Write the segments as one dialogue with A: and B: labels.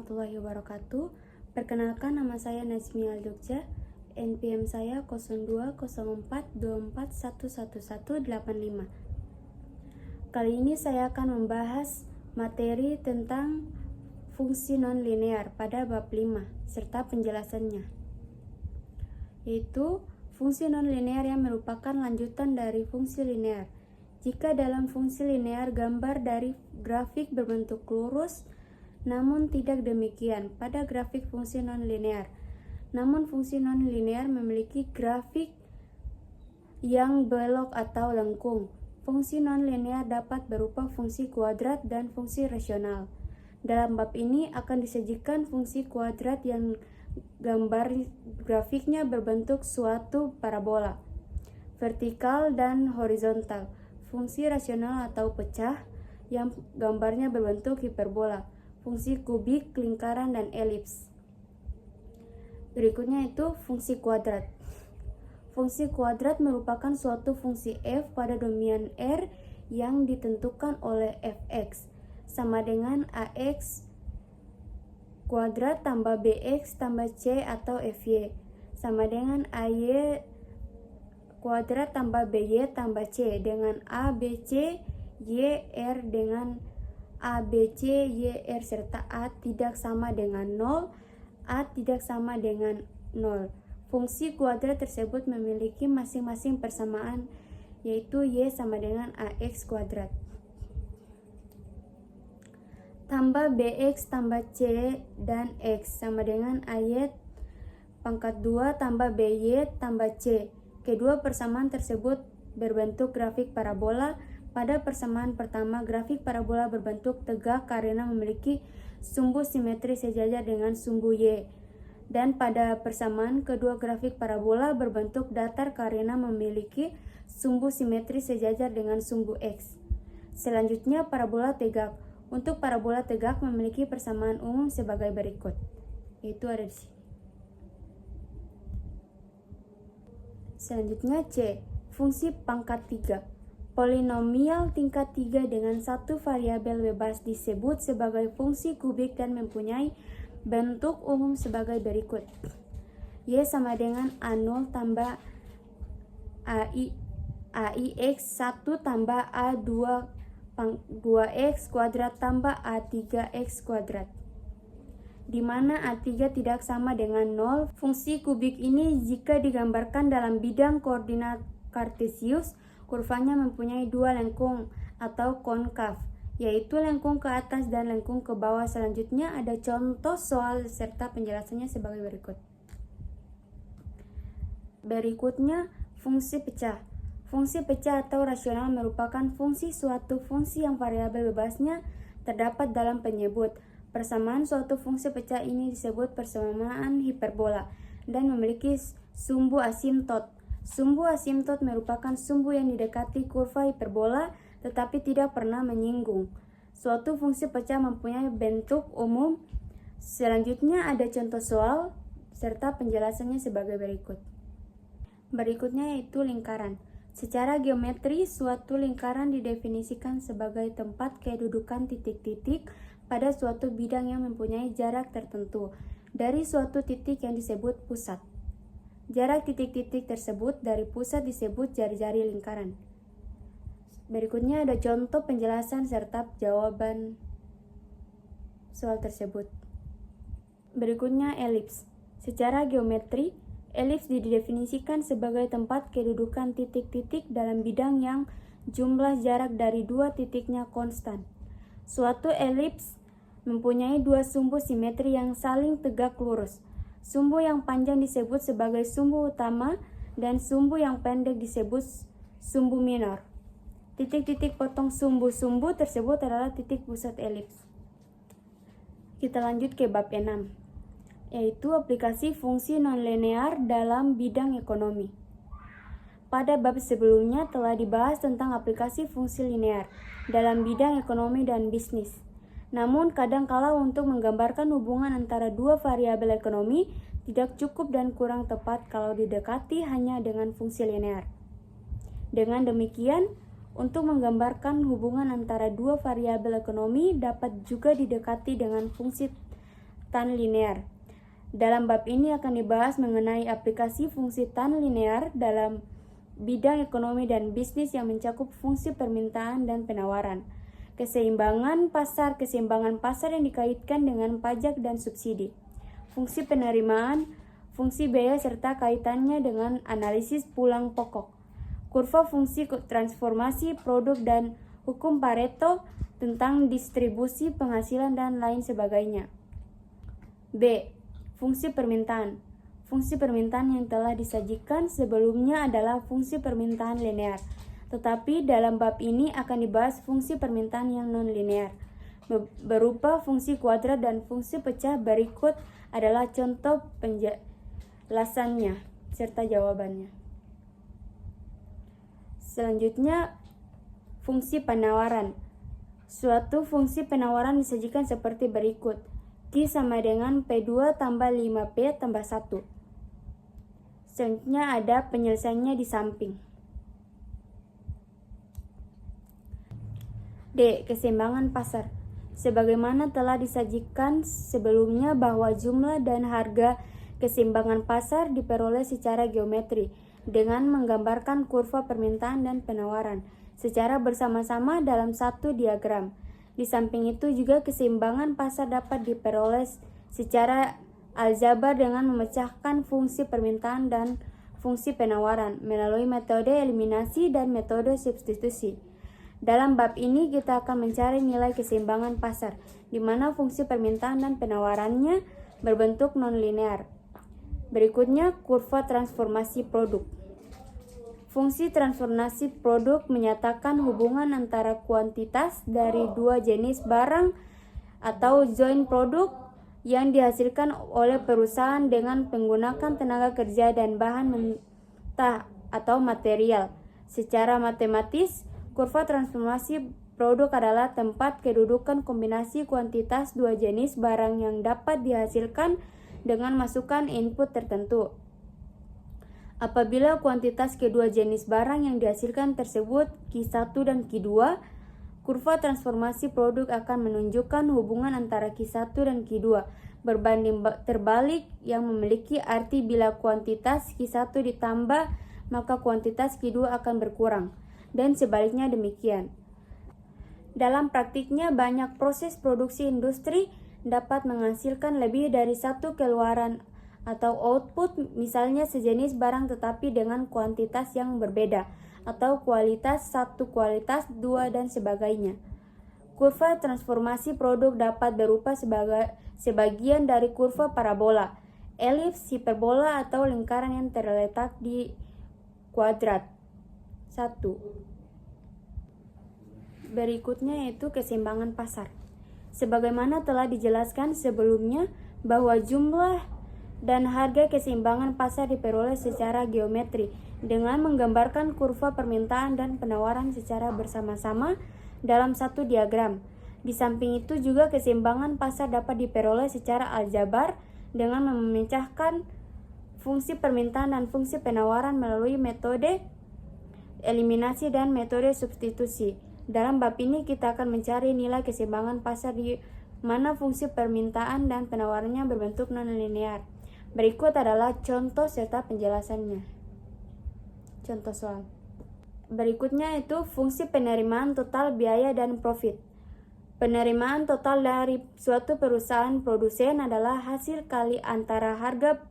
A: warahmatullahi wabarakatuh. Perkenalkan, nama saya Najmi Al-Jogja. NPM saya 020424111185. Kali ini saya akan membahas materi tentang fungsi non-linear pada bab 5 serta penjelasannya, yaitu fungsi non-linear yang merupakan lanjutan dari fungsi linear. Jika dalam fungsi linear gambar dari grafik berbentuk lurus, namun tidak demikian pada grafik fungsi non-linear. Namun fungsi non-linear memiliki grafik yang belok atau lengkung. Fungsi non-linear dapat berupa fungsi kuadrat dan fungsi rasional. Dalam bab ini akan disajikan fungsi kuadrat yang gambar grafiknya berbentuk suatu parabola, vertikal dan horizontal. Fungsi rasional atau pecah yang gambarnya berbentuk hiperbola, fungsi kubik, lingkaran, dan elips. Berikutnya itu fungsi kuadrat. Fungsi kuadrat merupakan suatu fungsi f pada domain R yang ditentukan oleh fx sama dengan ax kuadrat tambah bx tambah c atau fy sama dengan ay kuadrat tambah by tambah c dengan abc yr dengan abc yr serta a tidak sama dengan 0, a tidak sama dengan 0. Fungsi kuadrat tersebut memiliki masing-masing persamaan, yaitu y sama dengan ax kuadrat tambah bx tambah c dan x sama dengan ay pangkat 2 tambah by tambah c. Kedua persamaan tersebut berbentuk grafik parabola. Pada persamaan pertama, grafik parabola berbentuk tegak karena memiliki sumbu simetri sejajar dengan sumbu y. Dan pada persamaan kedua, grafik parabola berbentuk datar karena memiliki sumbu simetri sejajar dengan sumbu x. Selanjutnya, parabola tegak. Untuk parabola tegak memiliki persamaan umum sebagai berikut, yaitu ada di sini. Selanjutnya C, fungsi pangkat 3. Polinomial tingkat 3 dengan satu variabel bebas disebut sebagai fungsi kubik dan mempunyai bentuk umum sebagai berikut. Y sama dengan A0 tambah AIX 1 tambah A2 2x kuadrat tambah A3x kuadrat, di mana A3 tidak sama dengan 0. Fungsi kubik ini jika digambarkan dalam bidang koordinat kartesius, kurvanya mempunyai dua lengkung atau konkav, yaitu lengkung ke atas dan lengkung ke bawah. Selanjutnya ada contoh soal serta penjelasannya sebagai berikut. Berikutnya, fungsi pecah. Fungsi pecah atau rasional merupakan fungsi suatu fungsi yang variabel bebasnya terdapat dalam penyebut. Persamaan suatu fungsi pecah ini disebut persamaan hiperbola dan memiliki sumbu asimtot. Sumbu asimtot merupakan sumbu yang didekati kurva hiperbola tetapi tidak pernah menyinggung. Suatu fungsi pecah mempunyai bentuk umum. Selanjutnya ada contoh soal serta penjelasannya sebagai berikut. Berikutnya yaitu lingkaran. Secara geometri, suatu lingkaran didefinisikan sebagai tempat kedudukan titik-titik pada suatu bidang yang mempunyai jarak tertentu dari suatu titik yang disebut pusat. Jarak titik-titik tersebut dari pusat disebut jari-jari lingkaran. Berikutnya ada contoh penjelasan serta jawaban soal tersebut. Berikutnya elips. Secara geometri, elips didefinisikan sebagai tempat kedudukan titik-titik dalam bidang yang jumlah jarak dari dua titiknya konstan. Suatu elips mempunyai dua sumbu simetri yang saling tegak lurus. Sumbu yang panjang disebut sebagai sumbu utama dan sumbu yang pendek disebut sumbu minor. Titik-titik potong sumbu-sumbu tersebut adalah titik pusat elips. Kita lanjut ke bab 6. Yaitu aplikasi fungsi nonlinear dalam bidang ekonomi. Pada bab sebelumnya telah dibahas tentang aplikasi fungsi linear dalam bidang ekonomi dan bisnis. Namun kadangkala untuk menggambarkan hubungan antara dua variabel ekonomi tidak cukup dan kurang tepat kalau didekati hanya dengan fungsi linear. Dengan demikian, untuk menggambarkan hubungan antara dua variabel ekonomi dapat juga didekati dengan fungsi tan linear. Dalam bab ini akan dibahas mengenai aplikasi fungsi tan linear dalam bidang ekonomi dan bisnis yang mencakup fungsi permintaan dan penawaran. Keseimbangan pasar yang dikaitkan dengan pajak dan subsidi. Fungsi penerimaan, fungsi biaya serta kaitannya dengan analisis pulang pokok. Kurva fungsi transformasi produk dan hukum Pareto tentang distribusi penghasilan dan lain sebagainya. B. Fungsi permintaan. Fungsi permintaan yang telah disajikan sebelumnya adalah fungsi permintaan linear, tetapi dalam bab ini akan dibahas fungsi permintaan yang non-linear, berupa fungsi kuadrat dan fungsi pecah. Berikut adalah contoh penjelasannya serta jawabannya. Selanjutnya, fungsi penawaran. Suatu fungsi penawaran disajikan seperti berikut. Q sama dengan P2 tambah 5P tambah 1. Selanjutnya ada penyelesaiannya di samping. D. Keseimbangan pasar. Sebagaimana telah disajikan sebelumnya bahwa jumlah dan harga keseimbangan pasar diperoleh secara geometri dengan menggambarkan kurva permintaan dan penawaran secara bersama-sama dalam satu diagram. Di samping itu juga keseimbangan pasar dapat diperoleh secara aljabar dengan memecahkan fungsi permintaan dan fungsi penawaran melalui metode eliminasi dan metode substitusi. Dalam bab ini kita akan mencari nilai keseimbangan pasar, di mana fungsi permintaan dan penawarannya berbentuk non-linear. Berikutnya, kurva transformasi produk. Fungsi transformasi produk menyatakan hubungan antara kuantitas dari dua jenis barang atau joint produk yang dihasilkan oleh perusahaan dengan menggunakan tenaga kerja dan bahan mentah atau material. Secara matematis, kurva transformasi produk adalah tempat kedudukan kombinasi kuantitas dua jenis barang yang dapat dihasilkan dengan masukan input tertentu. Apabila kuantitas kedua jenis barang yang dihasilkan tersebut Q1 dan Q2, kurva transformasi produk akan menunjukkan hubungan antara Q1 dan Q2 berbanding terbalik yang memiliki arti bila kuantitas Q1 ditambah maka kuantitas Q2 akan berkurang, dan sebaliknya demikian. Dalam praktiknya, banyak proses produksi industri dapat menghasilkan lebih dari satu keluaran atau output, misalnya sejenis barang tetapi dengan kuantitas yang berbeda, atau kualitas 1, kualitas 2, dan sebagainya. Kurva transformasi produk dapat berupa sebagian dari kurva parabola, elips, hiperbola, atau lingkaran yang terletak di kuadrat. 1. Berikutnya yaitu keseimbangan pasar. Sebagaimana telah dijelaskan sebelumnya bahwa jumlah dan harga keseimbangan pasar diperoleh secara geometri dengan menggambarkan kurva permintaan dan penawaran secara bersama-sama dalam satu diagram. Di samping itu juga keseimbangan pasar dapat diperoleh secara aljabar dengan memecahkan fungsi permintaan dan fungsi penawaran melalui metode eliminasi dan metode substitusi. Dalam bab ini kita akan mencari nilai keseimbangan pasar di mana fungsi permintaan dan penawarannya berbentuk non-linear. Berikut adalah contoh serta penjelasannya. Contoh soal. Berikutnya itu fungsi penerimaan total biaya dan profit. Penerimaan total dari suatu perusahaan produsen adalah hasil kali antara harga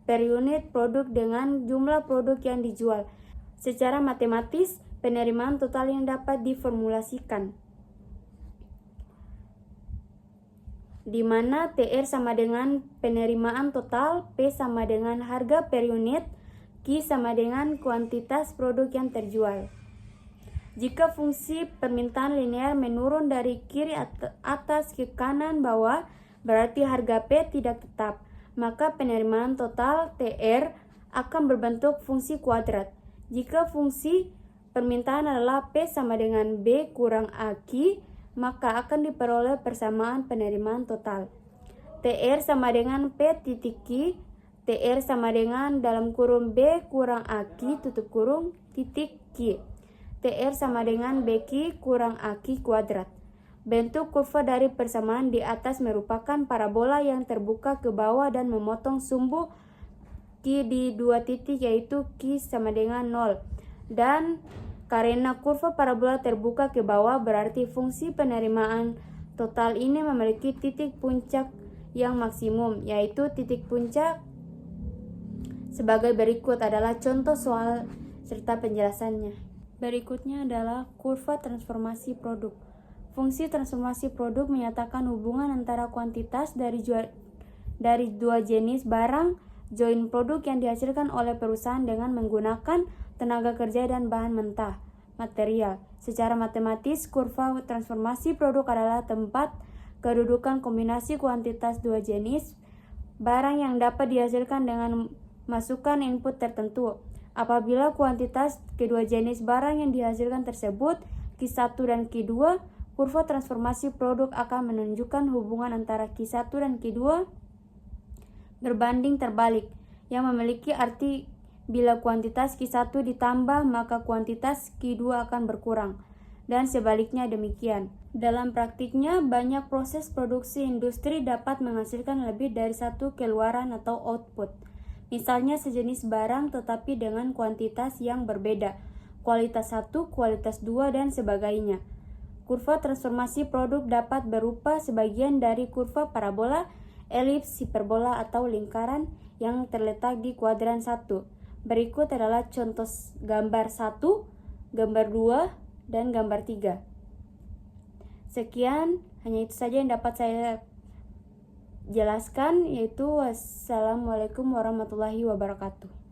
A: per unit produk dengan jumlah produk yang dijual. Secara matematis, penerimaan total yang dapat diformulasikan, di mana TR sama dengan penerimaan total, P sama dengan harga per unit, Q sama dengan kuantitas produk yang terjual. Jika fungsi permintaan linear menurun dari kiri atas ke kanan bawah, berarti harga P tidak tetap, maka penerimaan total TR akan berbentuk fungsi kuadrat. Jika fungsi permintaan adalah P sama dengan B kurang AQ, maka akan diperoleh persamaan penerimaan total. TR sama dengan P titik Q, TR sama dengan dalam kurung B kurang AQ tutup kurung titik Q. TR sama dengan BQ kurang AQ kuadrat. Bentuk kurva dari persamaan di atas merupakan parabola yang terbuka ke bawah dan memotong sumbu Q di 2 titik, yaitu Q sama dengan 0. Dan karena kurva parabola terbuka ke bawah, berarti fungsi penerimaan total ini memiliki titik puncak yang maksimum, yaitu titik puncak sebagai berikut. Adalah contoh soal serta penjelasannya. Berikutnya adalah kurva transformasi produk. Fungsi transformasi produk menyatakan hubungan antara kuantitas dari dua jenis barang join produk yang dihasilkan oleh perusahaan dengan menggunakan tenaga kerja dan bahan mentah material. Secara matematis, kurva transformasi produk adalah tempat kedudukan kombinasi kuantitas dua jenis barang yang dapat dihasilkan dengan masukkan input tertentu. Apabila kuantitas kedua jenis barang yang dihasilkan tersebut Q1 dan Q2, kurva transformasi produk akan menunjukkan hubungan antara Q1 dan Q2 berbanding terbalik, yang memiliki arti bila kuantitas Q1 ditambah maka kuantitas Q2 akan berkurang, dan sebaliknya demikian. Dalam praktiknya, banyak proses produksi industri dapat menghasilkan lebih dari satu keluaran atau output. Misalnya sejenis barang tetapi dengan kuantitas yang berbeda, kualitas 1, kualitas 2, dan sebagainya. Kurva transformasi produk dapat berupa sebagian dari kurva parabola, elips, hiperbola, atau lingkaran yang terletak di kuadran 1. Berikut adalah contoh gambar 1, gambar 2, dan gambar 3. Sekian, hanya itu saja yang dapat saya jelaskan, yaitu wassalamualaikum warahmatullahi wabarakatuh.